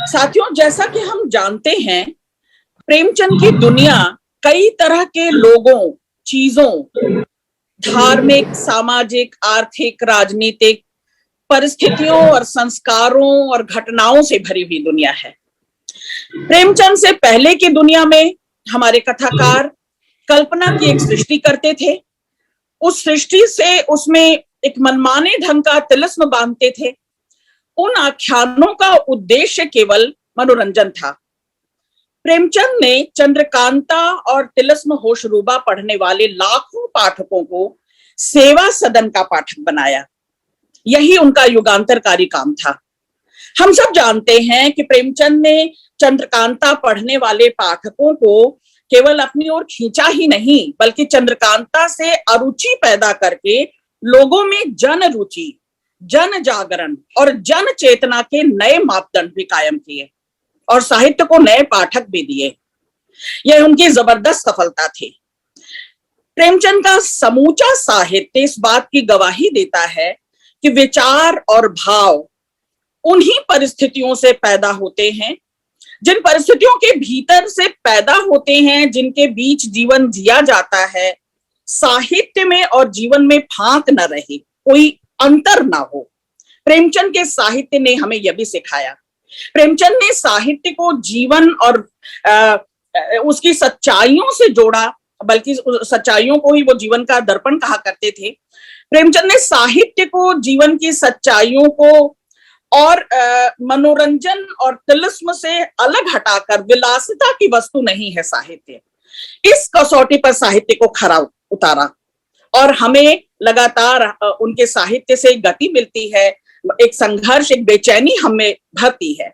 साथियों, जैसा कि हम जानते हैं, प्रेमचंद की दुनिया कई तरह के लोगों, चीजों, धार्मिक, सामाजिक, आर्थिक, राजनीतिक परिस्थितियों और संस्कारों और घटनाओं से भरी हुई दुनिया है। प्रेमचंद से पहले की दुनिया में हमारे कथाकार कल्पना की एक सृष्टि करते थे। उस सृष्टि से उसमें एक मनमाने ढंग का तिलिस्म बांधते थे। उन आख्यानों का उद्देश्य केवल मनोरंजन था। प्रेमचंद ने चंद्रकांता और तिलिस्म होशरूबा पढ़ने वाले लाखों पाठकों को सेवा सदन का पाठक बनाया। यही उनका युगांतरकारी काम था। हम सब जानते हैं कि प्रेमचंद ने चंद्रकांता पढ़ने वाले पाठकों को केवल अपनी ओर खींचा ही नहीं, बल्कि चंद्रकांता से अरुचि पैदा करके लोगों में जन रुचि, जन जागरण और जन चेतना के नए मापदंड भी कायम किए और साहित्य को नए पाठक भी दिए। यह उनकी जबरदस्त सफलता थी। प्रेमचंद का समूचा साहित्य इस बात की गवाही देता है कि विचार और भाव उन्हीं परिस्थितियों से पैदा होते हैं, जिन परिस्थितियों के भीतर से पैदा होते हैं, जिनके बीच जीवन जिया जाता है। साहित्य में और जीवन में फांक न रहे, कोई अंतर ना हो। प्रेमचंद के साहित्य ने हमें यह भी सिखाया। प्रेमचंद ने साहित्य को जीवन और उसकी सच्चाइयों से जोड़ा, बल्कि सच्चाइयों को ही वो जीवन का दर्पण कहा करते थे। प्रेमचंद ने साहित्य को जीवन की सच्चाइयों को और मनोरंजन और तिलिस्म से अलग हटाकर विलासिता की वस्तु नहीं है साहित्य, इस कसौटी पर साहित्य को खरा उतारा और हमें लगातार उनके साहित्य से गति मिलती है, एक संघर्ष, एक बेचैनी हमें भरती है।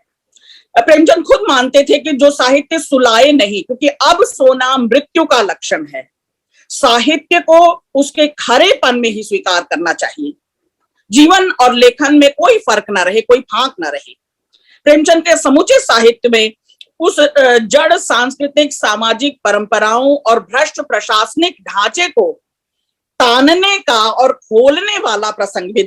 प्रेमचंद खुद मानते थे कि जो साहित्य सुलाए नहीं, क्योंकि अब सोना मृत्यु का लक्षण है। साहित्य को उसके खरेपन में ही स्वीकार करना चाहिए। जीवन और लेखन में कोई फर्क ना रहे, कोई फांक ना रहे। प्रेमचंद के समूचे साहित्य में उस जड़ सांस्कृतिक, सामाजिक परंपराओं और भ्रष्ट प्रशासनिक ढांचे को तानने का और खोलने वाला प्रसंग भी